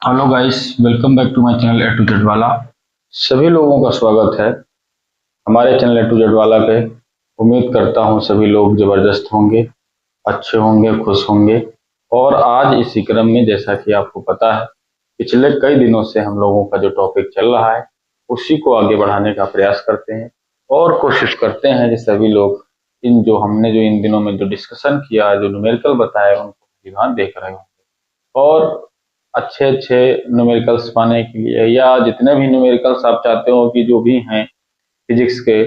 Hello guys, welcome back to my channel A to Z वाला। सभी लोगों का स्वागत है हमारे चैनल ए टू जेड वाला पे। उम्मीद करता हूं सभी लोग जबरदस्त होंगे, अच्छे होंगे, खुश होंगे। और आज इसी क्रम में, जैसा कि आपको पता है, पिछले कई दिनों से हम लोगों का जो टॉपिक चल रहा है उसी को आगे बढ़ाने का प्रयास करते हैं और कोशिश करते हैं कि सभी लोग हमने जो इन दिनों में जो डिस्कशन किया, जो न्यूमेरिकल बताया, उनको ध्यान देख रहे हों और अच्छे अच्छे न्यूमेरिकल्स पाने के लिए, या जितने भी न्यूमेरिकल्स आप चाहते हो कि जो भी हैं फिजिक्स के,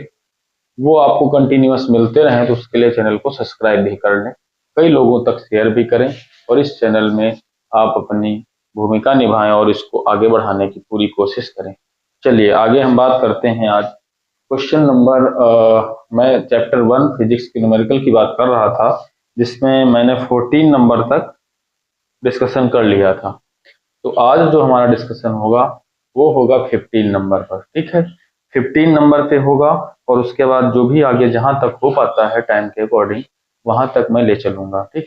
वो आपको कंटिन्यूअस मिलते रहें, तो उसके लिए चैनल को सब्सक्राइब भी कर लें, कई लोगों तक शेयर भी करें और इस चैनल में आप अपनी भूमिका निभाएं और इसको आगे बढ़ाने की पूरी कोशिश करें। चलिए आगे हम बात करते हैं। आज क्वेश्चन नंबर मैं चैप्टर 1 फिजिक्स के न्यूमेरिकल की बात कर रहा था, जिसमें मैंने 14 नंबर तक डिस्कशन कर लिया था। तो आज जो हमारा डिस्कशन होगा वो होगा 15 नंबर पर। ठीक है, 15 नंबर पे होगा और उसके बाद जो भी आगे जहां तक हो पाता है टाइम के अकॉर्डिंग वहां तक मैं ले चलूंगा। ठीक,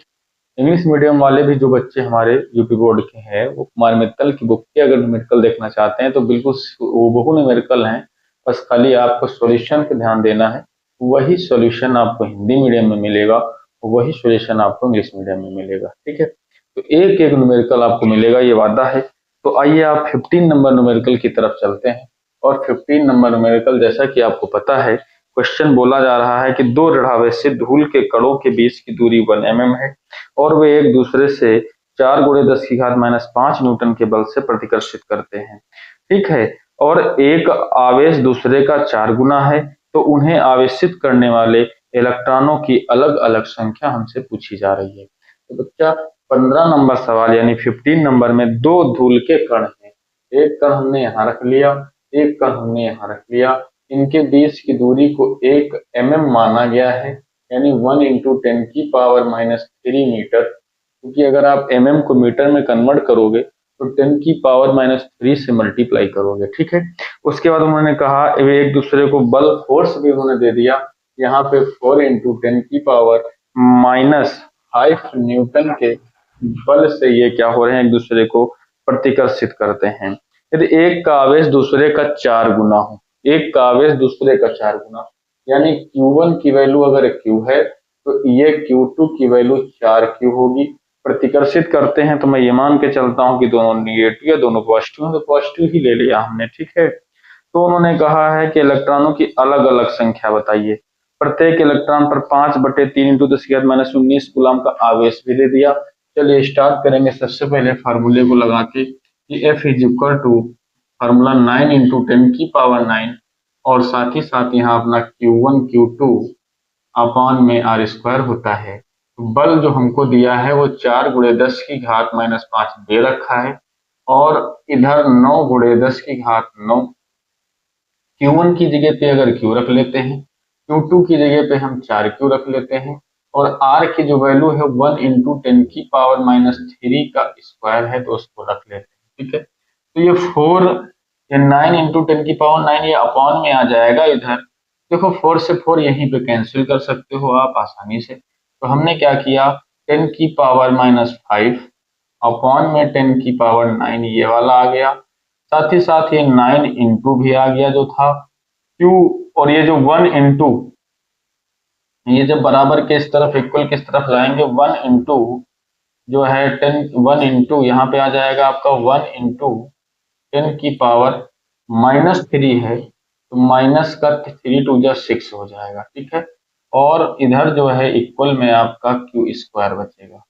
इंग्लिश मीडियम वाले भी जो बच्चे हमारे यूपी बोर्ड के हैं, वो कुमार मित्तल की बुक के अगर न्यूमेरिकल देखना चाहते हैं तो बिल्कुल हूबहू न्यूमेरिकल हैं। बस खाली आपको सॉल्यूशन पे ध्यान देना है। वही सॉल्यूशन आपको हिंदी मीडियम में मिलेगा, वही सॉल्यूशन आपको इंग्लिश मीडियम में मिलेगा। ठीक है, तो एक एक न्यूमेरिकल आपको मिलेगा, ये वादा है। तो आइए आप 15 नंबर न्यूमेरिकल की तरफ चलते हैं। और 15 नंबर न्यूमेरिकल, जैसा कि आपको पता है, क्वेश्चन बोला जा रहा है कि दो दृढ़ावेशी धूल के कणों के बीच की दूरी 1 mm है और वे एक दूसरे से 4 गुणे 10 की घात -5 न्यूटन के बल से प्रतिकर्षित करते हैं। ठीक है, और एक आवेश दूसरे का 4 गुना है, तो उन्हें आवेशित करने वाले इलेक्ट्रॉनों की अलग अलग संख्या हमसे पूछी जा रही है। तो बच्चा, 15 नंबर सवाल यानी 15 नंबर में दो धूल के कण हैं। एक कण हमने यहाँ रख लिया, एक कण हमने यहाँ रख लिया। इनके बीच की दूरी को 1 mm माना गया है, यानी 1 इंटू 10⁻³ मीटर। क्योंकि अगर आप mm को मीटर में कन्वर्ट करोगे तो 10⁻³ से मल्टीप्लाई करोगे। ठीक है, उसके बाद उन्होंने कहा वे एक दूसरे को बल, फोर्स भी उन्होंने दे दिया। यहाँ पे 4 इंटू 10⁻⁵ न्यूटन के बल से ये क्या हो रहे हैं, एक दूसरे को प्रतिकर्षित करते हैं। यदि एक का आवेश दूसरे का 4 गुना हो, एक का आवेश दूसरे का 4 गुना, यानी Q1 की वैल्यू अगर Q है तो ये Q2 की वैल्यू 4Q होगी। प्रतिकर्षित करते हैं तो मैं ये मान के चलता हूं कि दोनों निगेटिव या दोनों पॉजिटिव है, तो पॉजिटिव ही ले लिया हमने। ठीक है, तो उन्होंने कहा है कि इलेक्ट्रॉनों की अलग अलग संख्या बताइए। प्रत्येक इलेक्ट्रॉन पर 5/3 इंटू 10⁻19 कूलम का आवेश भी दे दिया। चलिए स्टार्ट करेंगे सबसे पहले फार्मूले को लगा के कि F is equal to formula 9 into 10⁻9 और साथ ही साथ यहाँ अपना Q1 Q2 अपॉन में R² होता है। तो बल जो हमको दिया है वो 4 गुणे 10 की घात -5 दे रखा है और इधर 9 गुणे 10 की घात 9। Q1 की जगह पे अगर Q रख लेते हैं, Q2 की जगह पे हम 4Q रख लेते हैं और R की जो वैल्यू है 1 इंटू 10⁻³ का स्क्वायर है, तो उसको रख लेते हैं। ठीक है, तो ये 9 इंटू 10⁻9 ये अपॉन में आ जाएगा। इधर देखो 4 से 4 यहीं पे कैंसिल कर सकते हो आप आसानी से। तो हमने क्या किया, 10⁻⁵ अपॉन में 10⁻9 ये वाला आ गया। साथ ही साथ ये 9 इंटू भी आ गया जो था Q, और ये जो 1 इंटू, ये जब बराबर के इस तरफ इक्वल किस तरफ जाएंगे, 1 इंटू जो है 1 इंटू यहाँ पे आ जाएगा आपका 1 इंटू 10⁻³ है, तो माइनस का 3 टू 6 हो जाएगा। ठीक है, और इधर जो है इक्वल में आपका Q² बचेगा।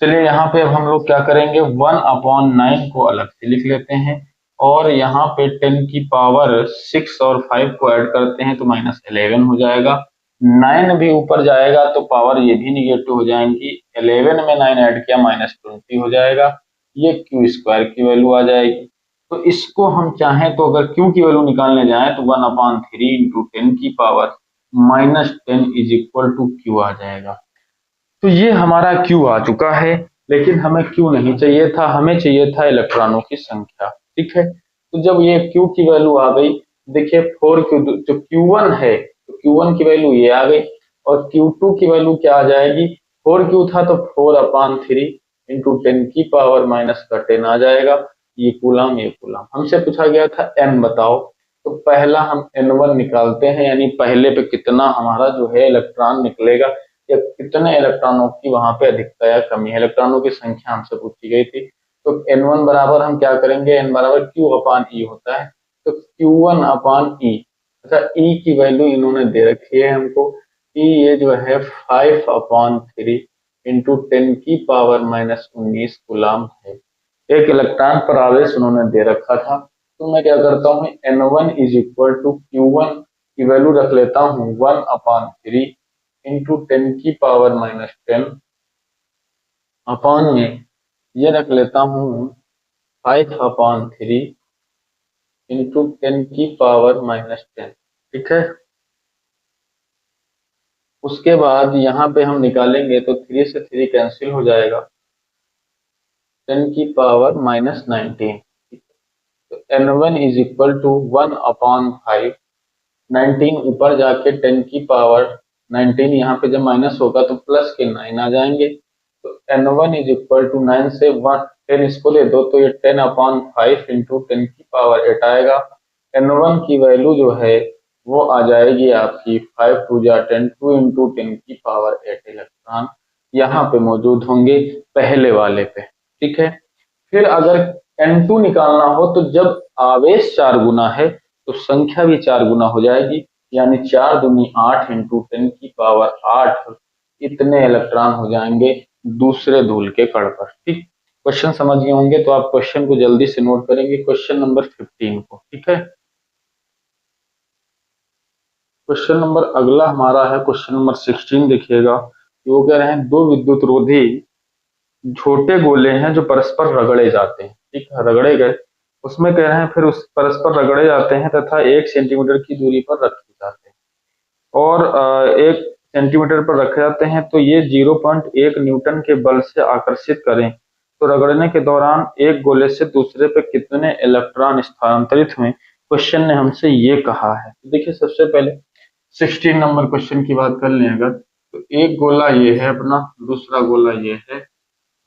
चलिए यहाँ पे अब हम लोग क्या करेंगे, 1/9 को अलग से लिख लेते हैं और यहाँ पे 10⁻6 और 5 को ऐड करते हैं तो -11 हो जाएगा। 9 भी ऊपर जाएगा तो पावर ये भी निगेटिव हो जाएंगी। 11 में 9 ऐड किया -20 हो जाएगा। ये Q² की वैल्यू आ जाएगी। तो इसको हम चाहें तो अगर Q की वैल्यू निकालने जाए तो 1/3 into 10⁻⁻10 is equal to Q आ जाएगा। तो ये हमारा Q आ चुका है, लेकिन हमें Q नहीं चाहिए था, हमें चाहिए था इलेक्ट्रॉनों की संख्या। ठीक है, तो जब ये Q की वैल्यू आ गई, देखिए 4Q जो Q1 है, तो Q1 की वैल्यू ये आ गई और Q2 की वैल्यू क्या आ जाएगी, 4Q था तो 4/3 इंटू 10⁻⁻10 आ जाएगा। ये कूलम ये कूलम। हमसे पूछा गया था n बताओ, तो पहला हम n1 निकालते हैं, यानी पहले पे कितना हमारा जो है इलेक्ट्रॉन निकलेगा, या कितने इलेक्ट्रॉनों की वहां पे अधिकता या कमी है, इलेक्ट्रॉनों की संख्या हमसे पूछी गई थी। तो n1 बराबर हम क्या करेंगे, n बराबर q अपान ई होता है, तो q1 अपान ई। अच्छा, ई की वैल्यू इन्होंने दे रखी है हमको, ई ये जो है 5/3 इंटू 10⁻⁻19 कूलम है। एक इलेक्ट्रॉन पर आवेश उन्होंने दे रखा था, तो मैं क्या करता हूँ, n1 is equal to q1 की वैल्यू रख लेता हूँ 1/3 इंटू 10⁻⁻10 अपान में ये रख लेता हूँ 5/3 इंटू 10⁻⁻10। ठीक है, उसके बाद यहाँ पे हम निकालेंगे तो 3 से 3 कैंसिल हो जाएगा, 10⁻⁻19। तो n1 इज इक्वल टू 1/5, 19 ऊपर जाके 10⁻19, यहाँ पे जब माइनस होगा तो प्लस के 9 आ जाएंगे। तो n1 इज इक्वल टू 9 से 1 10 इसको दे दो तो ये 10/5 इंटू 10⁸ आएगा। n1 की वैल्यू जो है वो आ जाएगी आपकी 5 2 जा 10, 2 इंटू 10⁸ इलेक्ट्रॉन यहाँ पे मौजूद होंगे पहले वाले पे। ठीक है, फिर अगर n2 निकालना हो तो जब आवेश 4 गुना है तो संख्या भी 4 गुना हो जाएगी, यानी 4 दूनी 8 इंटू 10⁸ इतने इलेक्ट्रॉन हो जाएंगे दूसरे धूल के कण पर। ठीक, क्वेश्चन समझ गए होंगे तो आप क्वेश्चन को जल्दी से नोट करेंगे, क्वेश्चन नंबर 15 को। ठीक है, क्वेश्चन नंबर अगला हमारा है क्वेश्चन नंबर 16। देखिएगा, वो कह रहे हैं दो विद्युत रोधी छोटे गोले हैं जो परस्पर रगड़े जाते हैं। ठीक है, रगड़े गए, उसमें कह रहे हैं फिर उस परस्पर रगड़े जाते हैं तथा 1 सेंटीमीटर की दूरी पर रखे जाते हैं, और 1 सेंटीमीटर पर रखे जाते हैं, तो ये 0.1 न्यूटन के बल से आकर्षित करें तो रगड़ने के दौरान एक गोले से दूसरे पे कितने इलेक्ट्रॉन स्थानांतरित हुए, क्वेश्चन ने हमसे ये कहा है। तो देखिए, सबसे पहले 16 नंबर क्वेश्चन की बात कर लें अगर, तो एक गोला ये है अपना, दूसरा गोला ये है।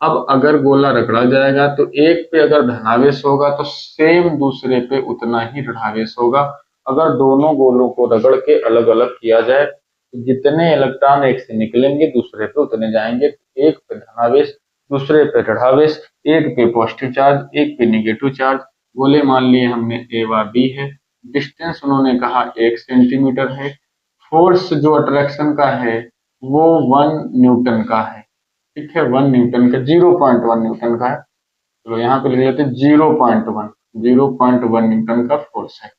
अब अगर गोला रगड़ा जाएगा तो एक पे अगर धनावेश होगा तो सेम दूसरे पे उतना ही ऋणावेश होगा। अगर दोनों गोलों को रगड़ के अलग अलग किया जाए तो जितने इलेक्ट्रॉन एक से निकलेंगे दूसरे पे उतने जाएंगे। एक पे धनावेश, दूसरे पे ऋणावेश, एक पे पॉजिटिव चार्ज, एक पे निगेटिव चार्ज। गोले मान लिए हमने ए व बी है, डिस्टेंस उन्होंने कहा 1 सेंटीमीटर है, फोर्स जो अट्रैक्शन का है वो 1 न्यूटन का है। ठीक है, 1 न्यूटन का, 0.1 न्यूटन का है। चलो यहाँ पे लिख लेते हैं 0.1 न्यूटन का फोर्स है।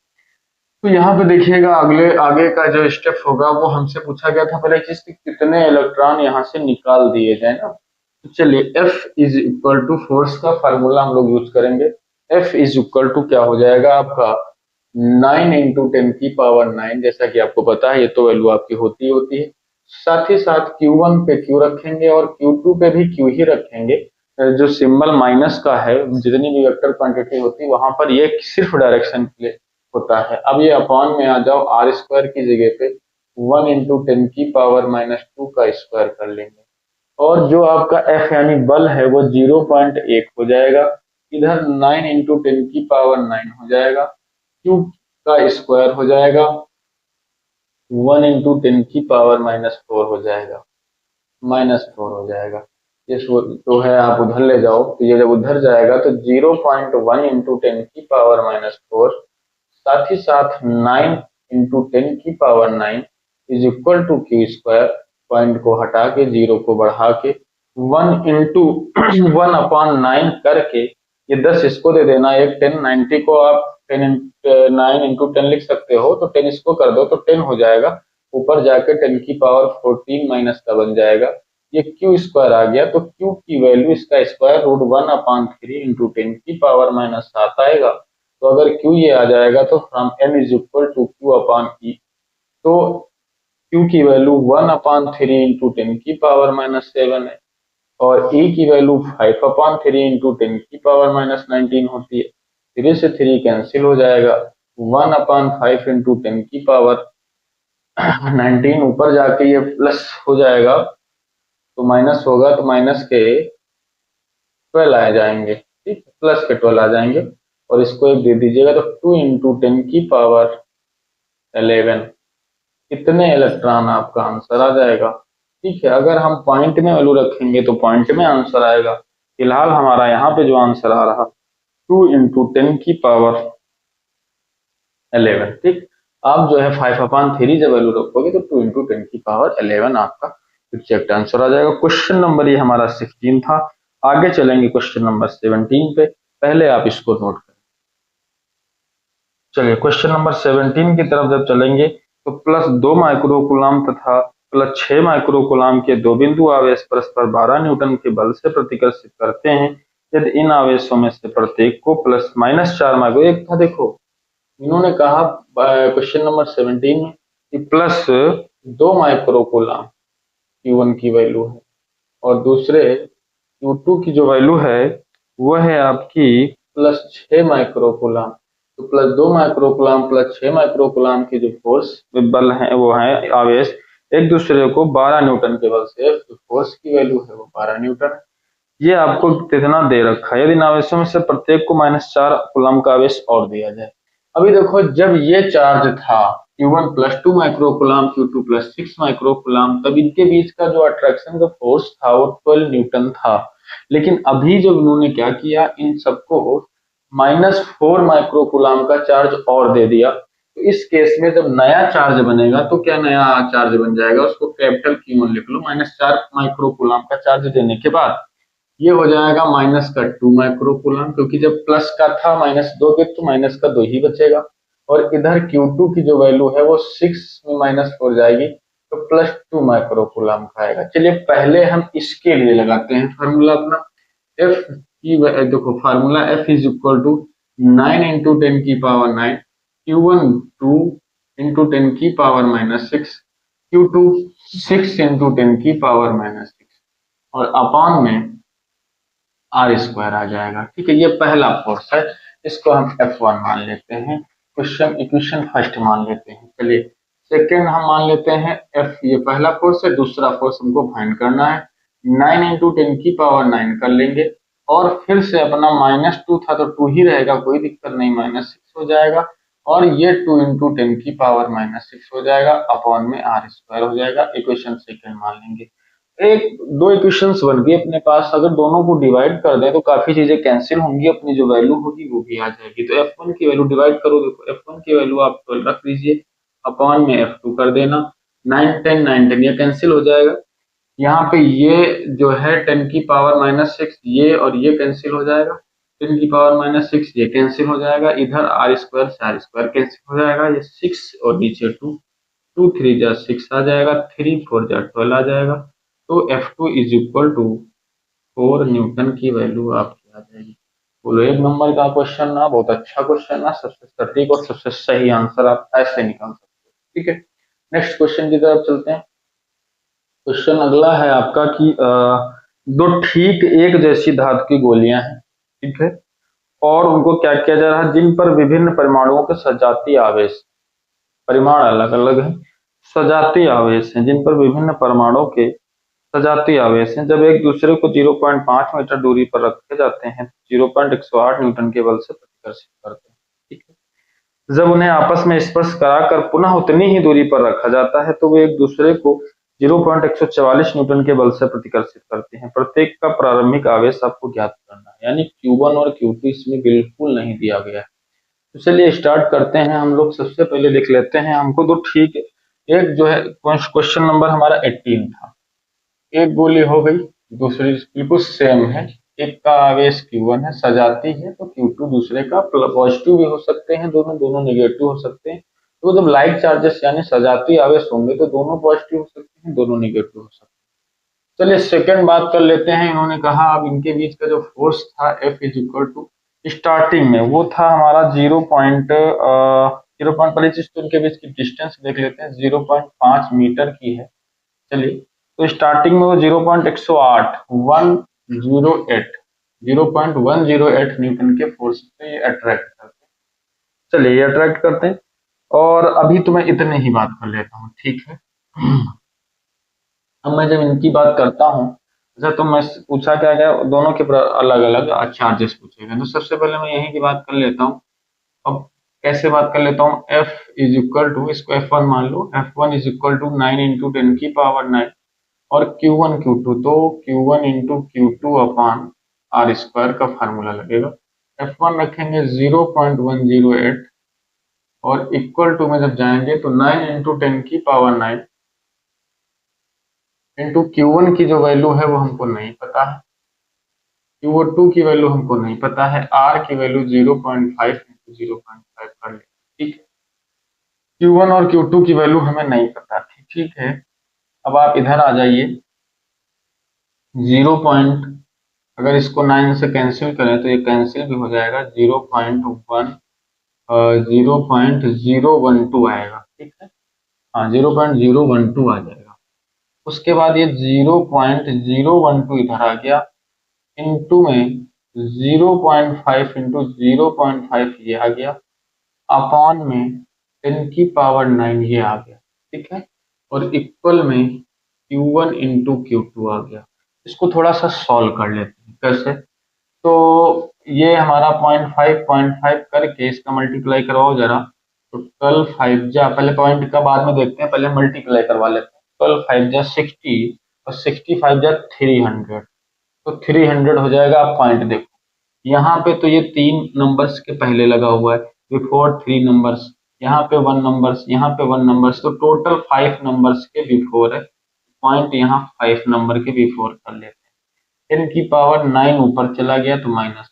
तो यहाँ पे देखिएगा अगले आगे का जो स्टेप होगा वो हमसे पूछा गया था पहले चीज, कितने इलेक्ट्रॉन यहाँ से निकाल दिए जाए ना। तो चलिए F is equal to, force का फार्मूला हम लोग यूज करेंगे। F इज इक्वल टू क्या हो जाएगा आपका 9 इंटू 10⁻⁹, जैसा कि आपको पता है ये तो वैल्यू आपकी होती है। साथ ही साथ Q1 पे Q रखेंगे और Q2 पे भी Q ही रखेंगे। जो सिंबल माइनस का है, जितनी भी वेक्टर क्वांटिटी होती है वहां पर ये सिर्फ डायरेक्शन के लिए होता है। अब ये अपॉन में आ जाओ, आर स्क्वायर की जगह पे 1 इंटू 10⁻⁻2 का स्क्वायर कर लेंगे, और जो आपका F यानी बल है वो 0.1 हो जाएगा। इधर 9 इंटू 10⁻⁹ हो जाएगा, Q का स्क्वायर हो जाएगा 1 इंटू 10⁻⁻4 हो जाएगा, -4 हो जाएगा। ये जो है आप उधर ले जाओ, तो ये जब उधर जाएगा तो 0.1 इंटू 10⁻⁻4, साथ ही साथ 9 into 10⁻⁹ is equal to Q square, point को हटा के 0 को बढ़ा के 1 इंटू 1/9 करके ये 10 इसको दे देना, एक 10, 90 को आप 9 इंटू 10 लिख सकते हो, तो 10 इसको कर दो तो 10 हो जाएगा, ऊपर जाके 10⁻14 माइनस का बन जाएगा। ये Q स्क्वायर आ गया, तो Q की वैल्यू इसका स्क्वायर रूट 1/3 इंटू 10⁻⁻7 आएगा। तो अगर Q ये आ जाएगा तो from N is equal to Q/E, तो Q की वैल्यू 1/3 इंटू 10⁻⁻7 है, और E की वैल्यू 5/3 इंटू 10⁻⁻19 होती है। 3 से 3 कैंसिल हो जाएगा, 1/5 इंटू 10⁻19 ऊपर जाके ये प्लस हो जाएगा, तो माइनस होगा तो माइनस के 12 आ जाएंगे। ठीक है, प्लस के 12 आ जाएंगे और इसको एक दे दीजिएगा तो 2 इंटू 10 की पावर 11 इतने इलेक्ट्रॉन आपका आंसर आ जाएगा। ठीक है, अगर हम पॉइंट में वैल्यू रखेंगे तो पॉइंट में आंसर आएगा। फिलहाल हमारा यहाँ पे जो आंसर आ रहा 2 इंटू 10 की पावर 11। ठीक, आप जो है 5/3 जब वैल्यू रखोगे तो 2 इंटू 10 की पावर 11 आपका एग्जैक्ट आंसर आ जाएगा। क्वेश्चन नंबर ये हमारा 16 था। आगे चलेंगे क्वेश्चन नंबर 17 पे, पहले आप इसको नोट करें। चलिए क्वेश्चन नंबर 17 की तरफ जब चलेंगे तो +2 माइक्रोकूलम तथा +6 माइक्रोकूलम के दो बिंदु आवेश परस्पर 12 न्यूटन के बल से प्रतिकर्षित करते हैं। यदि इन आवेशों में से प्रत्येक को +-4 माइक्रो, एक था देखो इन्होंने कहा क्वेश्चन नंबर 17 में कि +2 माइक्रोकूलम Q1 की वैल्यू है और दूसरे Q2 की जो वैल्यू है वह है आपकी +6 माइक्रोकूलम। तो +2 माइक्रोकूलम +6 माइक्रोकूलम की जो फोर्स बल है वो है आवेश एक दूसरे को 12 न्यूटन के बल से, जो फोर्स की वैल्यू है वो 12 न्यूटन है। ये आपको कितना दे रखा है, यदि इन आवेशों में से प्रत्येक को -4 कूलम का आवेश और दिया जाए। अभी देखो जब ये चार्ज था Q1 +2 माइक्रोकूलम Q2 +6 माइक्रोकूलम, तब इनके बीच का जो अट्रैक्शन का फोर्स था वो 12 न्यूटन था। लेकिन अभी जब इन्होंने क्या किया, इन सबको -4 माइक्रोकूलम का चार्ज और दे दिया। तो इस केस में जब नया चार्ज बनेगा तो क्या नया चार्ज बन जाएगा, उसको कैपिटल Q1 लिख लो। -4 माइक्रोकूलम का चार्ज देने के बाद ये हो जाएगा -2 माइक्रोकूलम, क्योंकि जब प्लस का था -2 के तो -2 ही बचेगा। और इधर Q2 की जो वैल्यू है वो 6 में -4 जाएगी तो +2 माइक्रोकूलम का आएगा। चलिए पहले हम इसके लिए लगाते हैं फार्मूला अपना। F की देखो formula F is equal to 9 into 10 की पावर 9, Q1 2 इंटू 10 की पावर -6, Q2 6 इंटू 10 की पावर -6 और अपॉन में R² आ जाएगा। ठीक है, ये पहला फोर्स है, इसको हम F1 मान लेते हैं। क्वेश्चन इक्वेशन फर्स्ट मान लेते हैं। चलिए सेकंड हम मान लेते हैं F, ये पहला फोर्स है, दूसरा फोर्स हमको फाइंड करना है। 9 इंटू 10 की पावर 9 कर लेंगे और फिर से अपना -2 था तो 2 ही रहेगा, कोई दिक्कत नहीं, -6 हो जाएगा और ये 2 इंटू 10 की पावर -6 हो जाएगा, अपॉन में R² हो जाएगा। इक्वेशन सेकंड मान लेंगे। एक दो इक्वेशंस बन गई अपने पास, अगर दोनों को डिवाइड कर दें तो काफी चीजें कैंसिल होंगी, अपनी जो वैल्यू होगी वो भी आ जाएगी। तो F1 की वैल्यू डिवाइड करो, देखो F1 की वैल्यू आप 12 रख लीजिए, अपॉन में F2 कर देना, 9 10 ये कैंसिल हो जाएगा। यहाँ पे ये जो है 10 की पावर -6 ये और ये कैंसिल हो जाएगा, 10 की पावर -6 ये कैंसिल हो जाएगा, इधर R² से R² कैंसिल हो जाएगा, ये 6 और नीचे 2, 2 3 जा 6 आ जाएगा, 3 4 जा 12 आ जाएगा। तो F2 is equal to 4 newton की वैल्यू आपकी आ जाएगी। बोलो एक नंबर का क्वेश्चन ना, बहुत अच्छा क्वेश्चन ना, सबसे सटीक और सबसे सही आंसर आप ऐसे निकाल सकते हो। ठीक है, नेक्स्ट क्वेश्चन की तरफ चलते हैं। क्वेश्चन अगला है आपका कि दो ठीक एक जैसी धातु की गोलियां हैं, ठीक है, और उनको क्या किया जा रहा है, जिन पर विभिन्न परमाणुओं के सजातीय आवेश, परिमाण अलग अलग है, सजातीय आवेश हैं जिन पर विभिन्न परमाणुओं के सजातीय आवेश हैं, जब एक दूसरे को 0.5 मीटर दूरी पर रखे जाते हैं 0.108 न्यूटन के बल से प्रतिकर्षित करते हैं। ठीक है, जब उन्हें आपस में स्पर्श कराकर पुनः उतनी ही दूरी पर रखा जाता है तो वे एक दूसरे को 0.144 न्यूटन के बल से प्रतिकर्षित करते हैं। प्रत्येक का प्रारंभिक आवेश आपको ज्ञात करना है, यानी Q1 और Q2 इसमें बिल्कुल नहीं दिया गया है। तो चलिए स्टार्ट करते हैं हम लोग। सबसे पहले लिख लेते हैं हमको तो ठीक है, एक जो है क्वेश्चन नंबर हमारा 18 था, एक गोली हो गई, दूसरी बिल्कुल सेम है, एक का आवेश Q1 है, सजाती है, तो Q2 दूसरे का पॉजिटिव भी हो सकते हैं, दोनों दोनों नेगेटिव हो सकते हैं। तो जब लाइक चार्जेस यानी सजाती आवेश होंगे तो दोनों पॉजिटिव हो सकते हैं, दोनों नेगेटिव हो सकते हैं। चलिए सेकंड बात कर लेते हैं। इन्होंने कहा अब इनके बीच का जो फोर्स था F is equal to, starting में वो था हमारा 0.0 पहले चीज तो इनके बीच की डिस्टेंस देख लेते हैं, 0.5 मीटर की है। चलिए तो स्टार्टिंग में वो 0.108 न्यूटन के फोर्स से ये अट्रैक्ट करते हैं। चलिए ये अट्रैक्ट करते हैं और अभी तो मैं इतने ही बात कर लेता हूँ, ठीक है। अब मैं जब इनकी बात करता हूँ अच्छा, तो मैं पूछा क्या गया, दोनों के अलग अलग चार्जेस पूछे गए। तो सबसे पहले मैं यहीं की बात कर लेता हूँ। अब कैसे बात कर लेता हूँ, F इज इक्वल टू, इसको F1 मान लो, F1 is equal to 9 into 10⁻⁹ और Q1 Q2, तो Q1 into Q2 upon R square का फार्मूला लगेगा। F1 रखेंगे 0.108 और इक्वल टू में जब जाएंगे तो 9 इंटू 10⁻⁹ इंटू Q1 की जो वैल्यू है वो हमको नहीं पता है, Q2 की वैल्यू हमको नहीं पता है, R की वैल्यू 0.5 इंटू 0.5 कर ले, ठीक है। Q1 और Q2 की वैल्यू हमें नहीं पता थी, ठीक है। अब आप इधर आ जाइए, 0. अगर इसको 9 से कैंसिल करें तो ये कैंसिल भी हो जाएगा, 0.012 आएगा, ठीक है। हाँ, 0.012 आ जाएगा। उसके बाद ये 0.012 इधर आ गया, इंटू में 0.5 इंटू 0.5 ये आ गया, अपॉन में 10⁹ ये आ गया, ठीक है। और इक्वल में Q1 इंटू Q2 आ गया। इसको थोड़ा सा सॉल्व कर लेते हैं, कैसे। तो ये हमारा 0.5 करके इसका मल्टीप्लाई करवाओ जरा, तो 12 5 जा, पहले पॉइंट का बाद में देखते हैं, पहले मल्टीप्लाई करवा लेते हैं। 12 5 जा 60 और 65 जा 300, तो 300 हो जाएगा। आप पॉइंट देखो, यहाँ पे तो ये 3 नंबर्स के पहले लगा हुआ है, बिफोर 3 नंबर्स, यहाँ पे 1 नंबर्स, यहाँ पे 1 नंबर्स, तो टोटल 5 नंबर्स के बिफोर है। पॉइंट यहाँ 5 नंबर के बिफोर कर लेते हैं। 10⁹ ऊपर चला गया तो माइनस,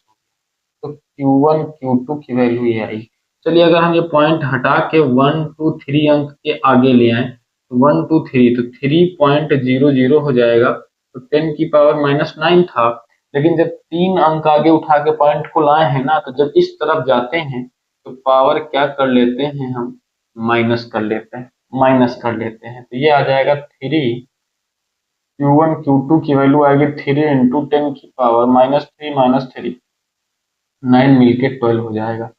तो Q1 Q2 की वैल्यू ये आई। चलिए अगर हम ये पॉइंट हटा के 1 2 3 अंक के आगे ले आए, तो 1 2 3, तो 3.00 हो जाएगा, तो 10⁻⁹ था। लेकिन जब 3 अंक आगे उठा के पॉइंट को लाए हैं ना, तो जब इस तरफ जाते हैं तो पावर क्या कर लेते हैं हम, माइनस कर लेते हैं, माइनस कर लेते हैं। तो ये आ जाएगा 3, Q1 Q2 की वैल्यू आएगी 3 इंटू 10⁻³ 9 मिलके 12 हो जाएगा।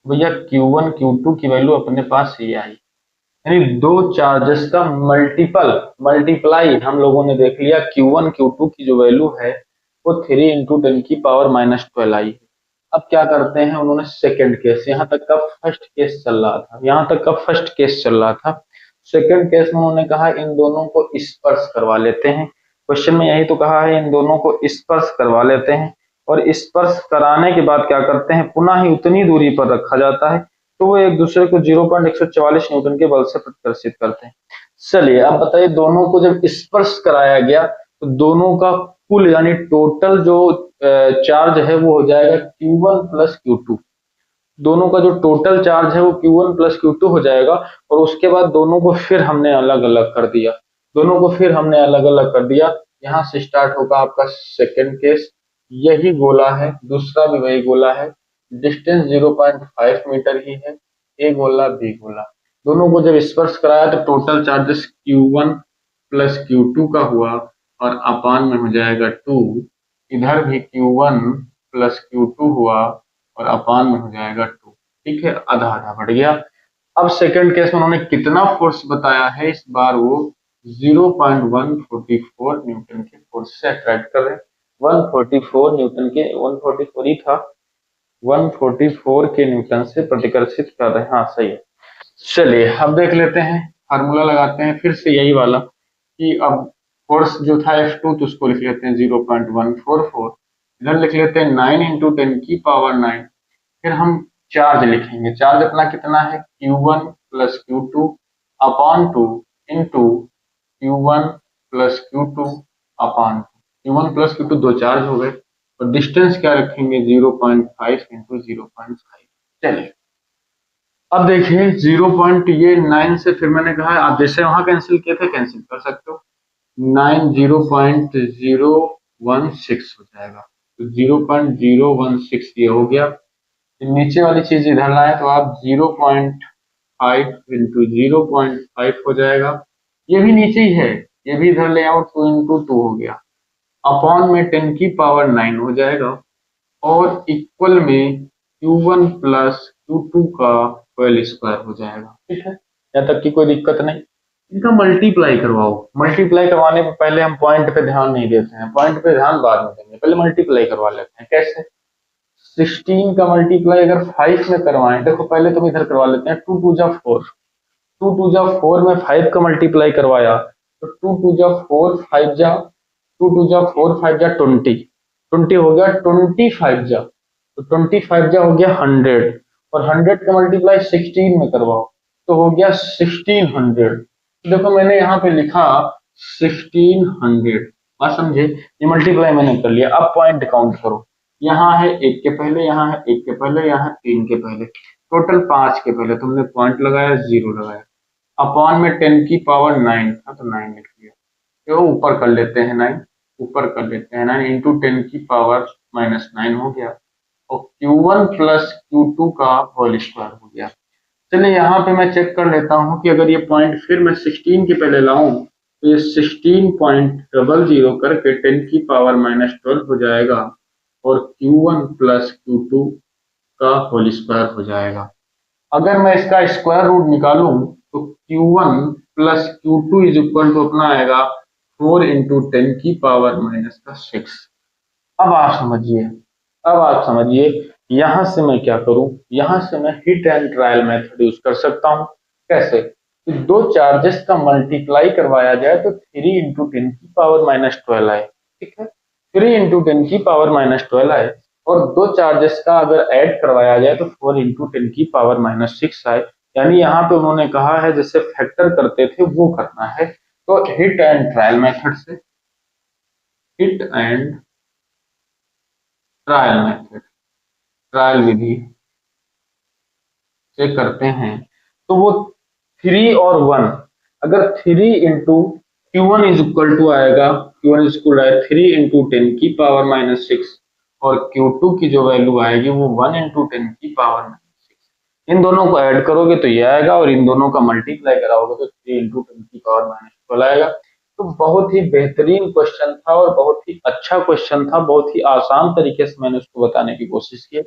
भैया Q1 Q2 की वैल्यू अपने पास ये आई, यानी दो चार्जेस का मल्टीप्लाई हम लोगों ने देख लिया। Q1 Q2 की जो वैल्यू है वो 3 इंटू 10⁻⁻12 आई है। अब क्या करते हैं, उन्होंने सेकंड केस, यहाँ तक का फर्स्ट केस चल रहा था, यहाँ तक का फर्स्ट केस चल रहा था। सेकंड केस में उन्होंने कहा इन दोनों को स्पर्श करवा लेते हैं। क्वेश्चन में यही तो कहा है, इन दोनों को स्पर्श करवा लेते हैं, और स्पर्श कराने के बाद क्या करते हैं, पुनः ही उतनी दूरी पर रखा जाता है, तो वो एक दूसरे को 0.144 न्यूटन के बल से प्रतिकर्षित करते हैं। चलिए अब बताइए, दोनों को जब स्पर्श कराया गया तो दोनों का कुल यानी टोटल जो चार्ज है वो हो जाएगा Q1 प्लस Q2। दोनों का जो टोटल चार्ज है वो Q1 प्लस Q2 हो जाएगा। और उसके बाद दोनों को फिर हमने अलग अलग कर दिया, दोनों को फिर हमने अलग अलग कर दिया। यहाँ से स्टार्ट होगा आपका सेकेंड केस, यही गोला है, दूसरा भी वही गोला है, डिस्टेंस 0.5 मीटर ही है, ए गोला बी गोला। दोनों को जब स्पर्श कराया तो total charges Q1 plus Q2 का हुआ, और अपान में हो जाएगा 2, इधर भी Q1 प्लस Q2 हुआ और अपान में हो जाएगा 2, ठीक है, आधा आधा बढ़ गया। अब सेकंड केस में उन्होंने कितना फोर्स बताया है, इस बार वो 0.144 न्यूटन के फोर्स से अट्रैक्ट कर रहे हैं। 144 न्यूटन के, 144 ही था, 144 के न्यूटन से प्रतिकर्षित कर रहे हैं। हाँ सही है। चलिए अब देख लेते हैं, फार्मूला लगाते हैं फिर से यही वाला, कि अब फोर्स जो था F2 तो उसको लिख लेते हैं 0.144, इधर लिख लेते हैं 9 इंटू 10⁹ फिर हम चार्ज लिखेंगे, चार्ज अपना कितना है Q1 plus Q2 upon 2 into Q1 plus Q2 upon 2, Q1 plus Q2 दो चार्ज हो गए, और डिस्टेंस क्या रखेंगे 0.5 इंटू 0.5। चलिए अब देखिए 0.9 से, फिर मैंने कहा आप जैसे वहां कैंसिल किए थे कैंसिल कर सकते हो, 9 0.016 हो जाएगा, तो 0.016 ये हो गया। नीचे वाली चीज इधर लाए तो आप 0.5 इंटू 0.5 हो जाएगा, ये भी नीचे ही है, ये भी इधर ले आओ, 2 इंटू 2 हो गया, अपॉन में 10⁹ हो जाएगा, और इक्वल में Q1 प्लस Q2 का 12 स्क्वायर हो जाएगा, ठीक है, यहाँ तक की कोई दिक्कत नहीं। इनका मल्टीप्लाई करवाओ। मल्टीप्लाई करवाने पे पहले हम पॉइंट पे ध्यान नहीं देते हैं, पॉइंट पे ध्यान बाद में देंगे, पहले मल्टीप्लाई करवा लेते हैं। कैसे? 16 का मल्टीप्लाई अगर 5 में करवाएं, देखो पहले तुम इधर करवा लेते हैं, 2 2 जा 4, 2 2 जा 4 में 5 का मल्टीप्लाई करवाया तो 2 2 जा 4, 5 जा 2 2 जा 4, 5 जा 20, 20 हो गया, 25 जा तो 25 जा हो गया 100, और 100 का मल्टीप्लाई 16 में करवाओ तो हो गया 1600। देखो मैंने यहाँ पे लिखा 1600, बात समझे? ये मल्टीप्लाई मैंने कर लिया। अब पॉइंट काउंट करो, यहाँ है 1 के पहले, यहाँ है 1 के पहले, यहाँ है 3 के पहले, टोटल 5 के पहले तुमने पॉइंट लगाया, 0 लगाया। अपॉन में 10 की पावर 9 था तो 9 लिख लिया। तो ऊपर कर लेते हैं 9, ऊपर कर लेते हैं 9 इंटू 10 की पावर -9 हो गया, और Q1 प्लस Q2 का होल स्क्वायर हो गया। चलिए यहाँ पे मैं चेक कर लेता हूँ कि अगर ये पॉइंट फिर मैं 16 के पहले लाऊं तो ये 16.00 करके 10 की पावर -12 हो जाएगा, और Q1 प्लस Q2 का होल स्क्वायर हो जाएगा। अगर मैं इसका स्क्वायर रूट निकालूं तो Q1 plus Q2 is equal to अपना आएगा 4 इंटू 10 की पावर -6। अब आप समझिए, अब आप समझिए, यहां से मैं क्या करूं, यहां से मैं hit and trial method use कर सकता हूं। कैसे? कि दो चार्जेस का मल्टीप्लाई करवाया जाए तो 3 इंटू 10 की पावर -12 आए, ठीक है, 3 इंटू 10 की पावर -12 आए, और दो चार्जेस का अगर ऐड करवाया जाए तो 4 इंटू 10 की पावर -6 आए। यानी यहाँ पे उन्होंने कहा है जैसे फैक्टर करते थे वो करना है। तो हिट एंड ट्रायल मेथड से, hit and trial method, trial विधि से करते हैं तो वो 3 और 1, अगर 3 into Q1 is equal to आएगा, Q1 इज इक्वल है 3 इंटू 10 की पावर -6, और Q2 की जो वैल्यू आएगी वो 1 इंटू 10 की पावर -6। इन दोनों को ऐड करोगे तो ये आएगा, और इन दोनों का मल्टीप्लाई कराओगे तो 3 इंटू 10 की पावर -12 आएगा। तो बहुत ही बेहतरीन क्वेश्चन था और बहुत ही अच्छा क्वेश्चन था, बहुत ही आसान तरीके से मैंने उसको बताने की कोशिश की।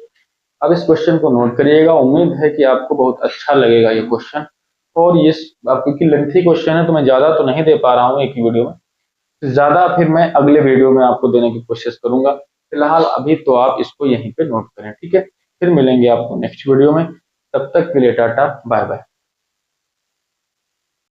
अब इस क्वेश्चन को नोट करिएगा, उम्मीद है कि आपको बहुत अच्छा लगेगा ये क्वेश्चन। और ये क्योंकि लेंथी क्वेश्चन है तो मैं ज्यादा तो नहीं दे पा रहा हूँ एक ही वीडियो में, ज्यादा फिर मैं अगले वीडियो में आपको देने की कोशिश करूंगा। फिलहाल अभी तो आप इसको यहीं पे नोट करें, ठीक है? फिर मिलेंगे आपको नेक्स्ट वीडियो में, तब तक के लिए टाटा बाय बाय।